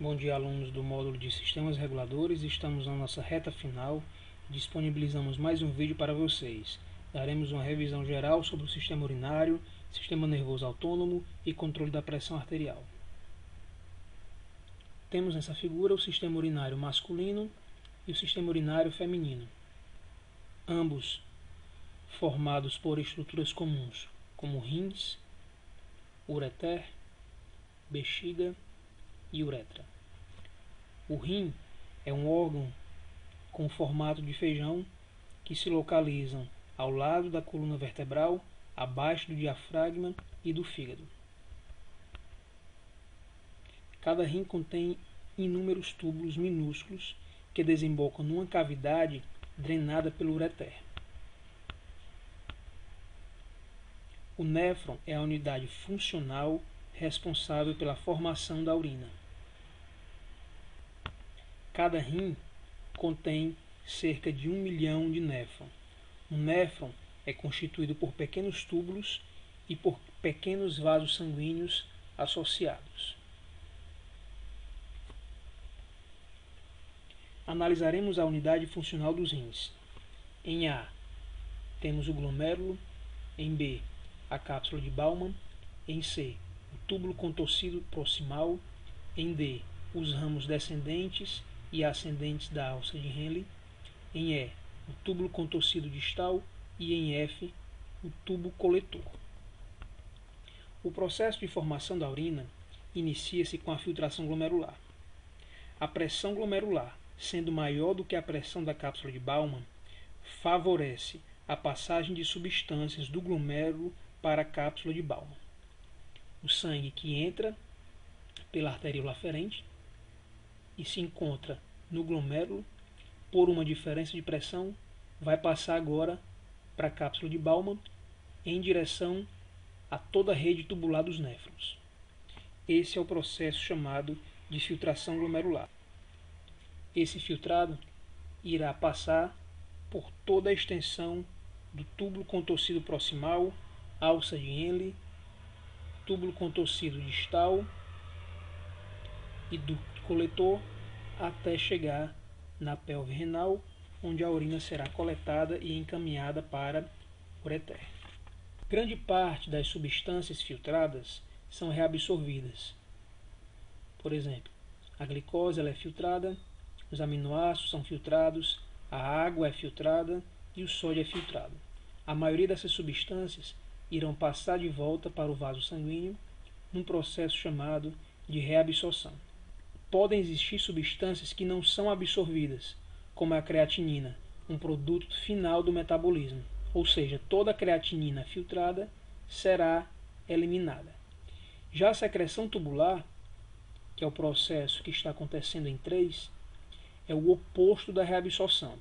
Bom dia, alunos do módulo de Sistemas Reguladores. Estamos na nossa reta final. Disponibilizamos mais um vídeo para vocês. Daremos uma revisão geral sobre o sistema urinário, sistema nervoso autônomo e controle da pressão arterial. Temos nessa figura o sistema urinário masculino e o sistema urinário feminino, ambos formados por estruturas comuns, como rins, ureter, bexiga e uretra. O rim é um órgão com formato de feijão que se localizam ao lado da coluna vertebral, abaixo do diafragma e do fígado. Cada rim contém inúmeros túbulos minúsculos que desembocam numa cavidade drenada pelo ureter. O néfron é a unidade funcional responsável pela formação da urina. Cada rim contém cerca de 1 milhão de néfron. Um néfron é constituído por pequenos túbulos e por pequenos vasos sanguíneos associados. Analisaremos a unidade funcional dos rins. Em A, temos o glomérulo. Em B, a cápsula de Bowman. Em C, o túbulo contorcido proximal. Em D, os ramos descendentes e ascendentes da alça de Henle. Em E, o túbulo contorcido distal. E em F, o tubo coletor. O processo de formação da urina inicia-se com a filtração glomerular. A pressão glomerular, sendo maior do que a pressão da cápsula de Bowman, favorece a passagem de substâncias do glomérulo para a cápsula de Bowman. O sangue que entra pela arteríola aferente e se encontra no glomérulo, por uma diferença de pressão, vai passar agora para a cápsula de Bowman em direção a toda a rede tubular dos néfrons. Esse é o processo chamado de filtração glomerular. Esse filtrado irá passar por toda a extensão do túbulo contorcido proximal, alça de Henle, túbulo contorcido distal e do coletor até chegar na pelve renal, onde a urina será coletada e encaminhada para o ureter. Grande parte das substâncias filtradas são reabsorvidas. Por exemplo, a glicose ela é filtrada, os aminoácidos são filtrados, a água é filtrada e o sódio é filtrado. A maioria dessas substâncias irão passar de volta para o vaso sanguíneo num processo chamado de reabsorção. Podem existir substâncias que não são absorvidas, como a creatinina, um produto final do metabolismo, ou seja, toda a creatinina filtrada será eliminada. Já a secreção tubular, que é o processo que está acontecendo em 3, é o oposto da reabsorção.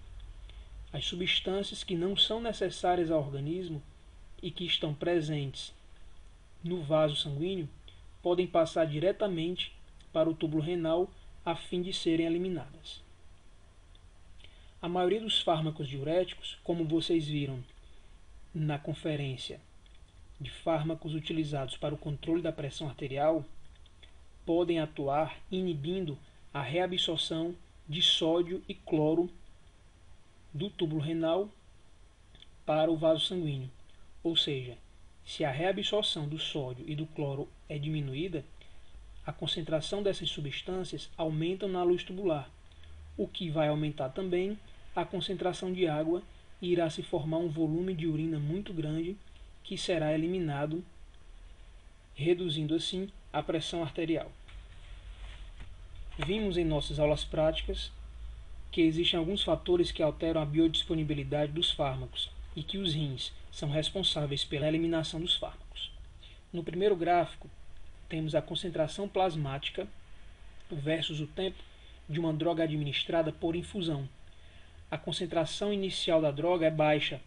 As substâncias que não são necessárias ao organismo e que estão presentes no vaso sanguíneo podem passar diretamente para o túbulo renal a fim de serem eliminadas. A maioria dos fármacos diuréticos, como vocês viram na conferência de fármacos utilizados para o controle da pressão arterial, podem atuar inibindo a reabsorção de sódio e cloro do túbulo renal para o vaso sanguíneo. Ou seja, se a reabsorção do sódio e do cloro é diminuída, a concentração dessas substâncias aumenta na luz tubular, o que vai aumentar também a concentração de água e irá se formar um volume de urina muito grande que será eliminado, reduzindo assim a pressão arterial. Vimos em nossas aulas práticas que existem alguns fatores que alteram a biodisponibilidade dos fármacos e que os rins são responsáveis pela eliminação dos fármacos. No primeiro gráfico, temos a concentração plasmática versus o tempo de uma droga administrada por infusão. A concentração inicial da droga é baixa,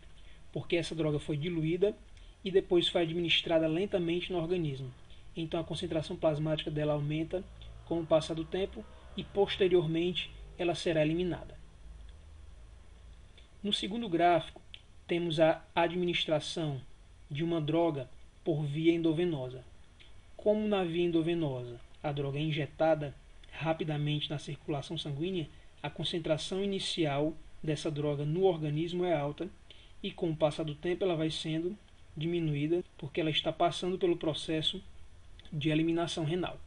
porque essa droga foi diluída e depois foi administrada lentamente no organismo. Então a concentração plasmática dela aumenta com o passar do tempo e posteriormente ela será eliminada. No segundo gráfico, temos a administração de uma droga por via endovenosa. Como na via endovenosa a droga é injetada, rapidamente na circulação sanguínea, a concentração inicial dessa droga no organismo é alta e com o passar do tempo ela vai sendo diminuída porque ela está passando pelo processo de eliminação renal.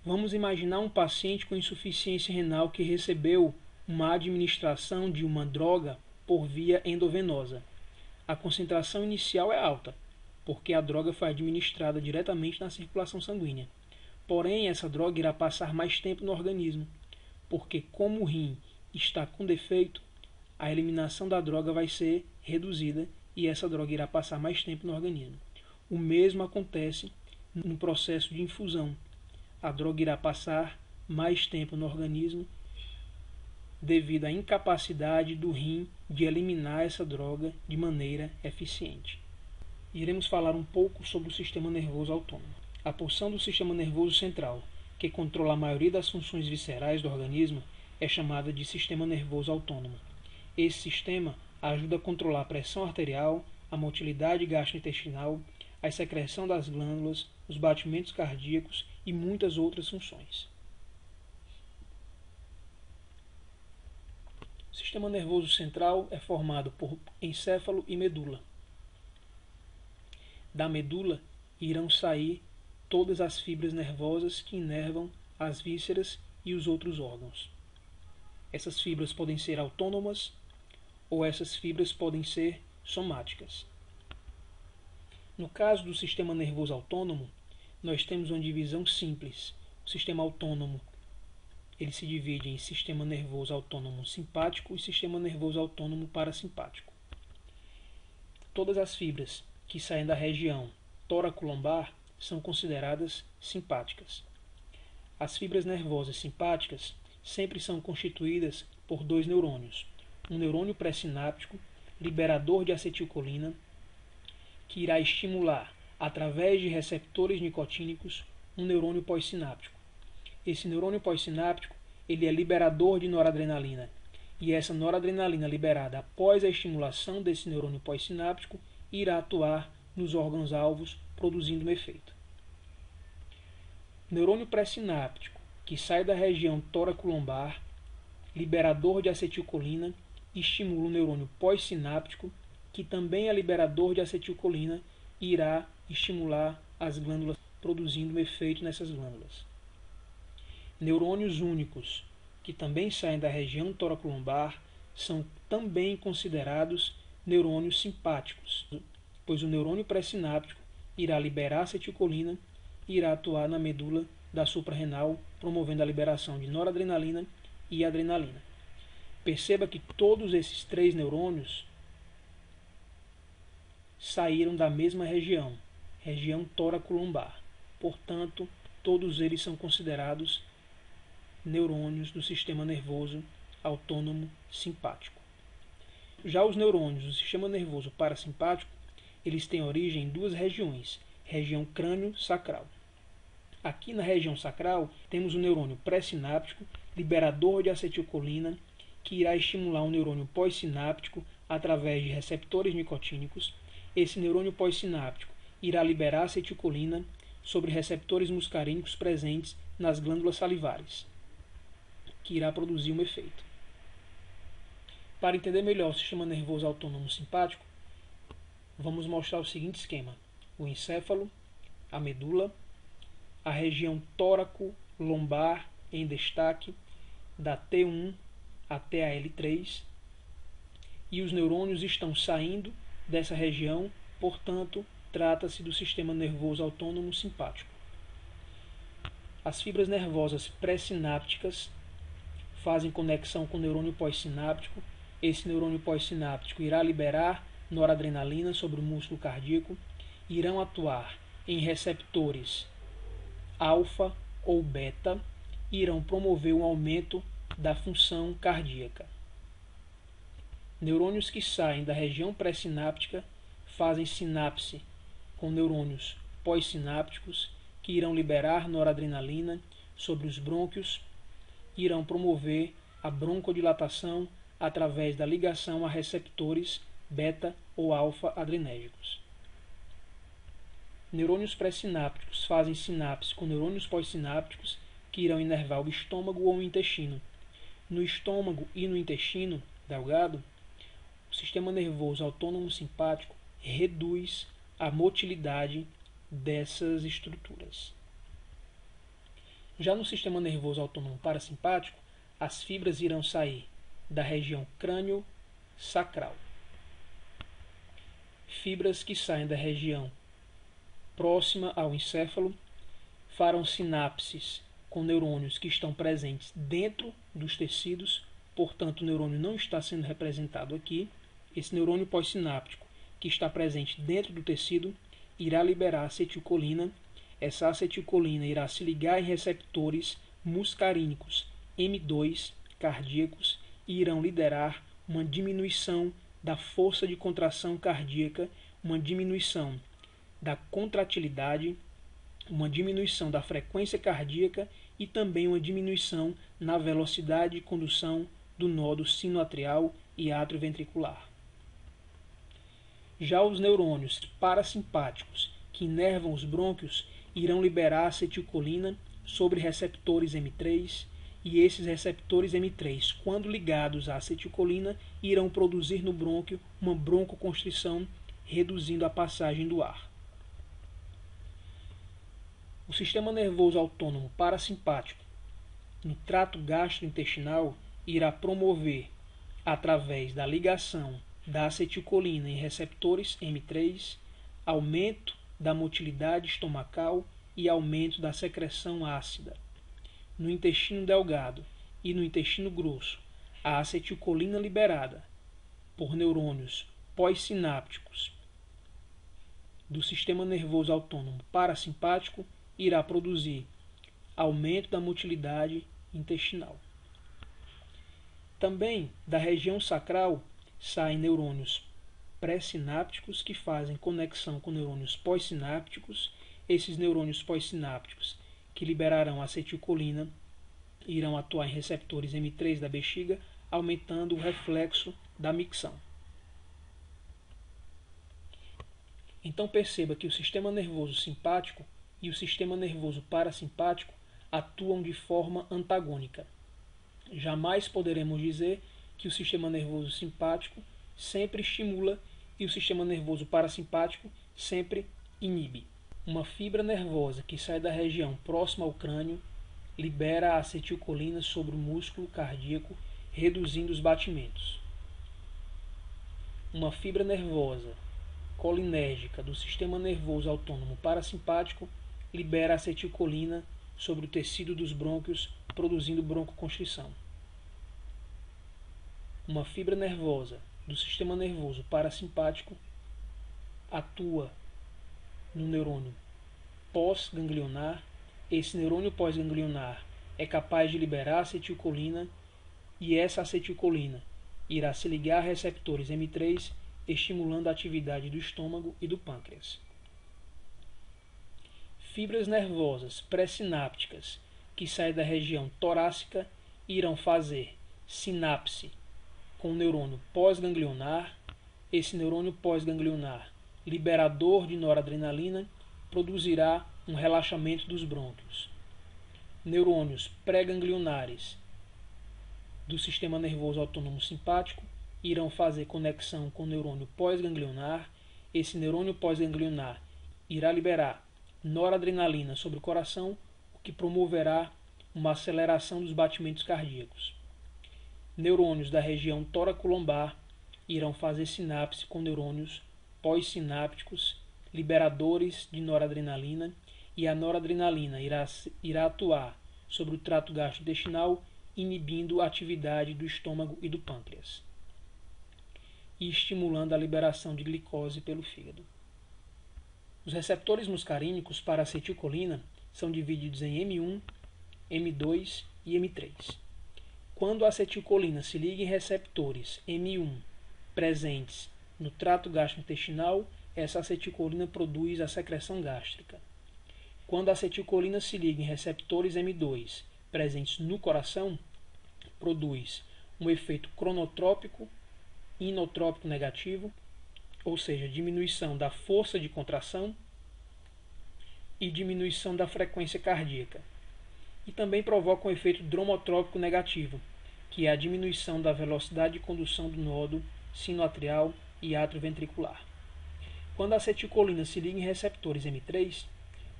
Vamos imaginar um paciente com insuficiência renal que recebeu uma administração de uma droga por via endovenosa. A concentração inicial é alta, porque a droga foi administrada diretamente na circulação sanguínea. Porém, essa droga irá passar mais tempo no organismo, porque como o rim está com defeito, a eliminação da droga vai ser reduzida e essa droga irá passar mais tempo no organismo. O mesmo acontece no processo de infusão. A droga irá passar mais tempo no organismo devido à incapacidade do rim de eliminar essa droga de maneira eficiente. Iremos falar um pouco sobre o sistema nervoso autônomo. A porção do sistema nervoso central, que controla a maioria das funções viscerais do organismo, é chamada de sistema nervoso autônomo. Esse sistema ajuda a controlar a pressão arterial, a motilidade gastrointestinal, a secreção das glândulas, os batimentos cardíacos e muitas outras funções. O sistema nervoso central é formado por encéfalo e medula. Da medula irão sair todas as fibras nervosas que inervam as vísceras e os outros órgãos. Essas fibras podem ser autônomas ou essas fibras podem ser somáticas. No caso do sistema nervoso autônomo, nós temos uma divisão simples. O sistema autônomo ele se divide em sistema nervoso autônomo simpático e sistema nervoso autônomo parasimpático. Todas as fibras que saem da região tóraco-lombar são consideradas simpáticas. As fibras nervosas simpáticas sempre são constituídas por dois neurônios. Um neurônio pré-sináptico, liberador de acetilcolina, que irá estimular, através de receptores nicotínicos, um neurônio pós-sináptico. Esse neurônio pós-sináptico ele é liberador de noradrenalina, e essa noradrenalina liberada após a estimulação desse neurônio pós-sináptico irá atuar nos órgãos-alvos, produzindo um efeito. Neurônio pré-sináptico, que sai da região tóraco-lombar, liberador de acetilcolina, estimula o neurônio pós-sináptico, que também é liberador de acetilcolina e irá estimular as glândulas, produzindo um efeito nessas glândulas. Neurônios únicos, que também saem da região tóraco-lombar, são também considerados neurônios simpáticos, pois o neurônio pré-sináptico irá liberar acetilcolina e irá atuar na medula da suprarrenal, promovendo a liberação de noradrenalina e adrenalina. Perceba que todos esses três neurônios saíram da mesma região, região tóraco-lombar. Portanto, todos eles são considerados neurônios do sistema nervoso autônomo simpático. Já os neurônios do sistema nervoso parasimpático, eles têm origem em duas regiões, região crânio-sacral. Aqui na região sacral, temos o neurônio pré-sináptico, liberador de acetilcolina, que irá estimular o neurônio pós-sináptico através de receptores nicotínicos. Esse neurônio pós-sináptico irá liberar acetilcolina sobre receptores muscarínicos presentes nas glândulas salivares, que irá produzir um efeito. Para entender melhor o sistema nervoso autônomo simpático, vamos mostrar o seguinte esquema: o encéfalo, a medula, a região tóraco-lombar em destaque, da T1 até a L3, e os neurônios estão saindo dessa região, portanto, trata-se do sistema nervoso autônomo simpático. As fibras nervosas pré-sinápticas fazem conexão com o neurônio pós-sináptico. Esse neurônio pós-sináptico irá liberar noradrenalina sobre o músculo cardíaco, irão atuar em receptores alfa ou beta e irão promover um aumento da função cardíaca. Neurônios que saem da região pré-sináptica fazem sinapse com neurônios pós-sinápticos que irão liberar noradrenalina sobre os brônquios e irão promover a broncodilatação através da ligação a receptores beta ou alfa adrenérgicos. neurônios pré-sinápticos fazem sinapse com neurônios pós-sinápticos que irão inervar o estômago ou o intestino. No estômago e no intestino delgado, o sistema nervoso autônomo simpático reduz a motilidade dessas estruturas. Já no sistema nervoso autônomo parasimpático, as fibras irão sair da região crânio-sacral. Fibras que saem da região próxima ao encéfalo farão sinapses com neurônios que estão presentes dentro dos tecidos, portanto o neurônio não está sendo representado aqui. Esse neurônio pós-sináptico que está presente dentro do tecido irá liberar acetilcolina. Essa acetilcolina irá se ligar em receptores muscarínicos M2 cardíacos e irão liderar uma diminuição da força de contração cardíaca, uma diminuição da contratilidade, uma diminuição da frequência cardíaca e também uma diminuição na velocidade de condução do nodo sinoatrial e atrioventricular. Já os neurônios parasimpáticos que inervam os brônquios irão liberar acetilcolina sobre receptores M3 e esses receptores M3, quando ligados à acetilcolina, irão produzir no brônquio uma broncoconstrição, reduzindo a passagem do ar. O sistema nervoso autônomo parasimpático no trato gastrointestinal irá promover, através da ligação da acetilcolina em receptores M3, aumento da motilidade estomacal e aumento da secreção ácida. No intestino delgado e no intestino grosso, a acetilcolina liberada por neurônios pós-sinápticos do sistema nervoso autônomo parasimpático irá produzir aumento da motilidade intestinal. Também da região sacral saem neurônios pré-sinápticos que fazem conexão com neurônios pós-sinápticos. Esses neurônios pós-sinápticos que liberarão acetilcolina irão atuar em receptores M3 da bexiga, aumentando o reflexo da micção. Então perceba que o sistema nervoso simpático e o sistema nervoso parasimpático atuam de forma antagônica. Jamais poderemos dizer que o sistema nervoso simpático sempre estimula e o sistema nervoso parasimpático sempre inibe. Uma fibra nervosa que sai da região próxima ao crânio libera a acetilcolina sobre o músculo cardíaco, reduzindo os batimentos. Uma fibra nervosa colinérgica do sistema nervoso autônomo parasimpático libera acetilcolina sobre o tecido dos brônquios, produzindo broncoconstrição. Uma fibra nervosa do sistema nervoso parasimpático atua no neurônio pós-ganglionar. Esse neurônio pós-ganglionar é capaz de liberar acetilcolina e essa acetilcolina irá se ligar a receptores M3, estimulando a atividade do estômago e do pâncreas. Fibras nervosas pré-sinápticas que saem da região torácica irão fazer sinapse com o neurônio pós-ganglionar. Esse neurônio pós-ganglionar, liberador de noradrenalina, produzirá um relaxamento dos brônquios. Neurônios pré-ganglionares do sistema nervoso autônomo simpático irão fazer conexão com o neurônio pós-ganglionar. Esse neurônio pós-ganglionar irá liberar noradrenalina sobre o coração, o que promoverá uma aceleração dos batimentos cardíacos. Neurônios da região toracolombar irão fazer sinapse com neurônios pós-sinápticos, liberadores de noradrenalina, e a noradrenalina irá atuar sobre o trato gastrointestinal, inibindo a atividade do estômago e do pâncreas, e estimulando a liberação de glicose pelo fígado. Os receptores muscarínicos para acetilcolina são divididos em M1, M2 e M3. Quando a acetilcolina se liga em receptores M1 presentes no trato gastrointestinal, essa acetilcolina produz a secreção gástrica. Quando a acetilcolina se liga em receptores M2 presentes no coração, produz um efeito cronotrópico, inotrópico negativo, ou seja, diminuição da força de contração, e diminuição da frequência cardíaca. E também provoca um efeito dromotrópico negativo, que é a diminuição da velocidade de condução do nódo sinoatrial e atrioventricular. Quando a acetilcolina se liga em receptores M3,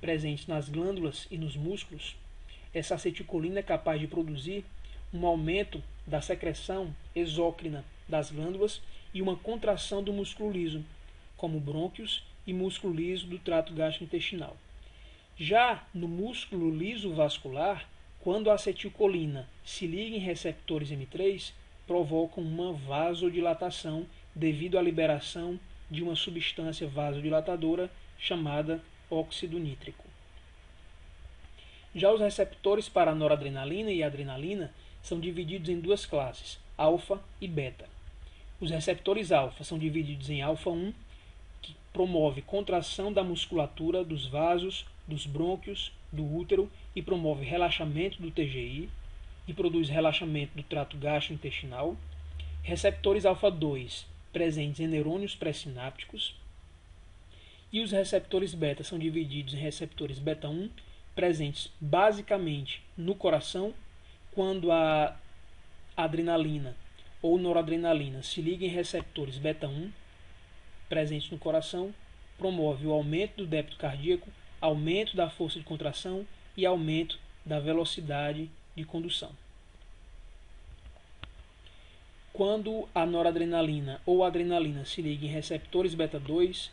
presentes nas glândulas e nos músculos, essa acetilcolina é capaz de produzir um aumento da secreção exócrina das glândulas e uma contração do músculo liso, como brônquios e músculo liso do trato gastrointestinal. Já no músculo liso vascular, quando a acetilcolina se liga em receptores M3, provoca uma vasodilatação devido à liberação de uma substância vasodilatadora chamada óxido nítrico. Já os receptores para a noradrenalina e adrenalina são divididos em duas classes, alfa e beta. Os receptores alfa são divididos em alfa 1, que promove contração da musculatura dos vasos, dos brônquios, do útero e promove relaxamento do TGI e produz relaxamento do trato gastrointestinal. Receptores alfa 2, presentes em neurônios pré-sinápticos. E os receptores beta são divididos em receptores beta 1, presentes basicamente no coração, quando a adrenalina ou noradrenalina se liga em receptores beta 1, presentes no coração, promove o aumento do débito cardíaco, aumento da força de contração e aumento da velocidade de condução. Quando a noradrenalina ou adrenalina se liga em receptores beta 2,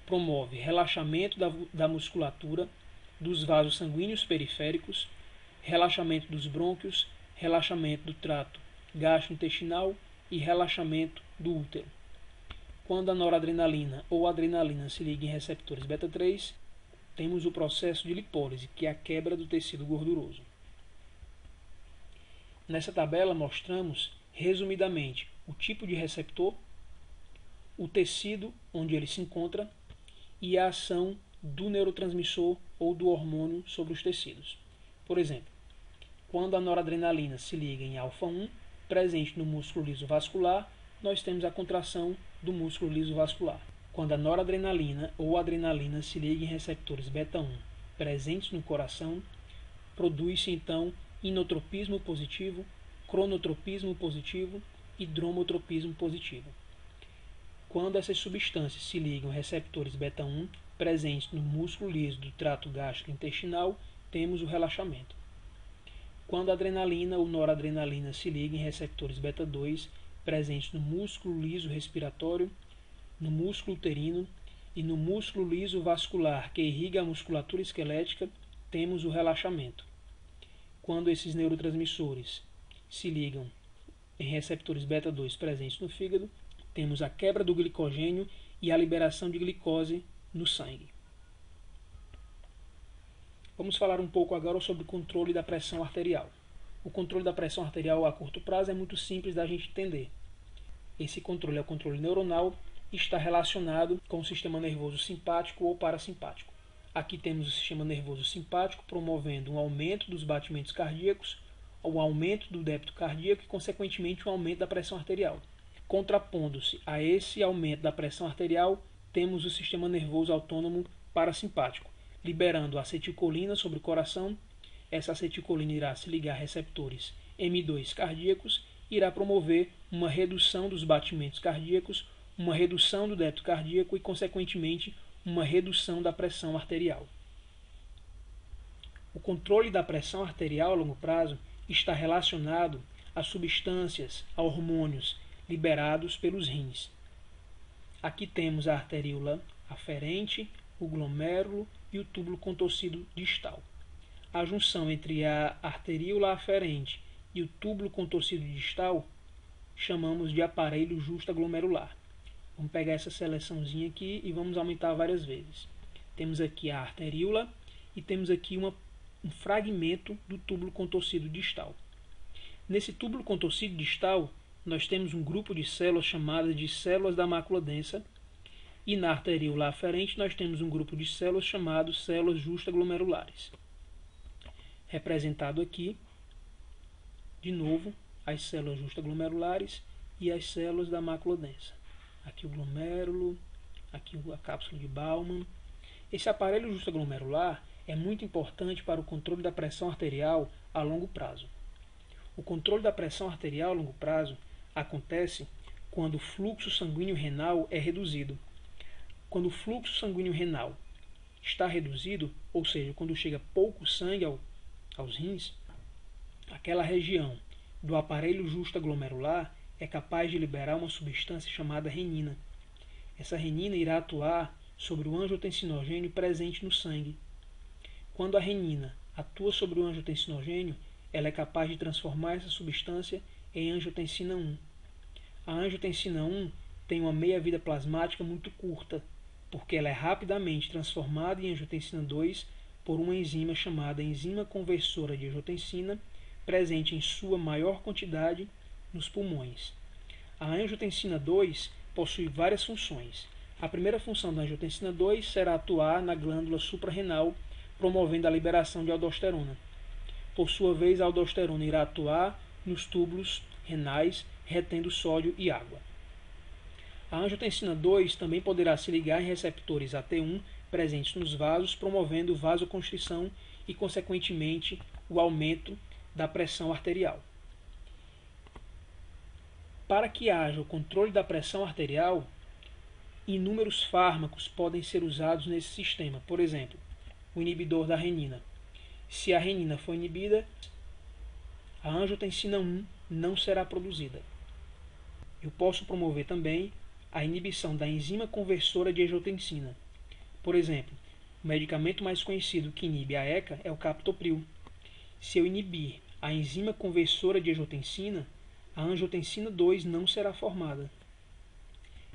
promove relaxamento da musculatura, dos vasos sanguíneos periféricos, relaxamento dos brônquios, relaxamento do trato gastrointestinal e relaxamento do útero. Quando a noradrenalina ou adrenalina se liga em receptores beta 3, temos o processo de lipólise, que é a quebra do tecido gorduroso. Nessa tabela mostramos, resumidamente, o tipo de receptor, o tecido onde ele se encontra e a ação do neurotransmissor ou do hormônio sobre os tecidos. Por exemplo, quando a noradrenalina se liga em alfa 1, presente no músculo liso vascular, nós temos a contração do músculo liso vascular. Quando a noradrenalina ou adrenalina se liga em receptores beta 1, presentes no coração, produz-se então inotropismo positivo, cronotropismo positivo e dromotropismo positivo. Quando essas substâncias se ligam a receptores beta 1 presentes no músculo liso do trato gastrointestinal, temos o relaxamento. Quando a adrenalina ou noradrenalina se ligam em receptores beta 2 presentes no músculo liso respiratório, no músculo uterino e no músculo liso vascular que irriga a musculatura esquelética, temos o relaxamento. Quando esses neurotransmissores se ligam em receptores beta 2 presentes no fígado, temos a quebra do glicogênio e a liberação de glicose no sangue. Vamos falar um pouco agora sobre o controle da pressão arterial. O controle da pressão arterial a curto prazo é muito simples da gente entender. Esse controle é o controle neuronal e está relacionado com o sistema nervoso simpático ou parasimpático. Aqui temos o sistema nervoso simpático promovendo um aumento dos batimentos cardíacos, o aumento do débito cardíaco e, consequentemente, um aumento da pressão arterial. Contrapondo-se a esse aumento da pressão arterial, temos o sistema nervoso autônomo parasimpático, liberando acetilcolina sobre o coração. Essa acetilcolina irá se ligar a receptores M2 cardíacos e irá promover uma redução dos batimentos cardíacos, uma redução do débito cardíaco e, consequentemente, uma redução da pressão arterial. O controle da pressão arterial a longo prazo está relacionado a substâncias, a hormônios liberados pelos rins. Aqui temos a arteríola aferente, o glomérulo e o túbulo contorcido distal. A junção entre a arteríola aferente e o túbulo contorcido distal chamamos de aparelho justaglomerular. Vamos pegar essa seleçãozinha aqui e vamos aumentar várias vezes. Temos aqui a arteríola e temos aqui um fragmento do túbulo contorcido distal. Nesse túbulo contorcido distal, nós temos um grupo de células chamadas de células da mácula densa, e na arteríola aferente nós temos um grupo de células chamado células justaglomerulares. Representado aqui, de novo, as células justaglomerulares e as células da mácula densa. Aqui o glomérulo, aqui a cápsula de Bowman. Esse aparelho justaglomerular é muito importante para o controle da pressão arterial a longo prazo. O controle da pressão arterial a longo prazo acontece quando o fluxo sanguíneo renal é reduzido. Quando o fluxo sanguíneo renal está reduzido, ou seja, quando chega pouco sangue aos rins, aquela região do aparelho justo-glomerular é capaz de liberar uma substância chamada renina. Essa renina irá atuar sobre o angiotensinogênio presente no sangue. Quando a renina atua sobre o angiotensinogênio, ela é capaz de transformar essa substância em angiotensina 1. A angiotensina 1 tem uma meia-vida plasmática muito curta, porque ela é rapidamente transformada em angiotensina 2 por uma enzima chamada enzima conversora de angiotensina, presente em sua maior quantidade nos pulmões. A angiotensina 2 possui várias funções. A primeira função da angiotensina 2 será atuar na glândula suprarrenal, promovendo a liberação de aldosterona. Por sua vez, a aldosterona irá atuar nos túbulos renais, retendo sódio e água. A angiotensina 2 também poderá se ligar em receptores AT1 presentes nos vasos, promovendo vasoconstrição e, consequentemente, o aumento da pressão arterial. Para que haja o controle da pressão arterial, inúmeros fármacos podem ser usados nesse sistema. Por exemplo, o inibidor da renina. Se a renina for inibida, a angiotensina 1 não será produzida. Eu posso promover também a inibição da enzima conversora de angiotensina. Por exemplo, o medicamento mais conhecido que inibe a ECA é o captopril. Se eu inibir a enzima conversora de angiotensina, a angiotensina 2 não será formada.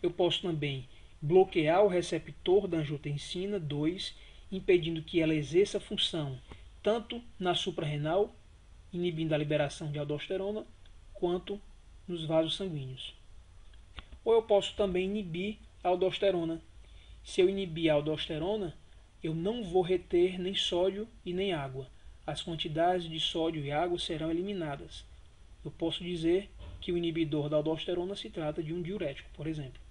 Eu posso também bloquear o receptor da angiotensina 2, impedindo que ela exerça função tanto na suprarrenal, inibindo a liberação de aldosterona, quanto nos vasos sanguíneos. Ou eu posso também inibir a aldosterona. Se eu inibir a aldosterona, eu não vou reter nem sódio e nem água. As quantidades de sódio e água serão eliminadas. Eu posso dizer que o inibidor da aldosterona se trata de um diurético, por exemplo.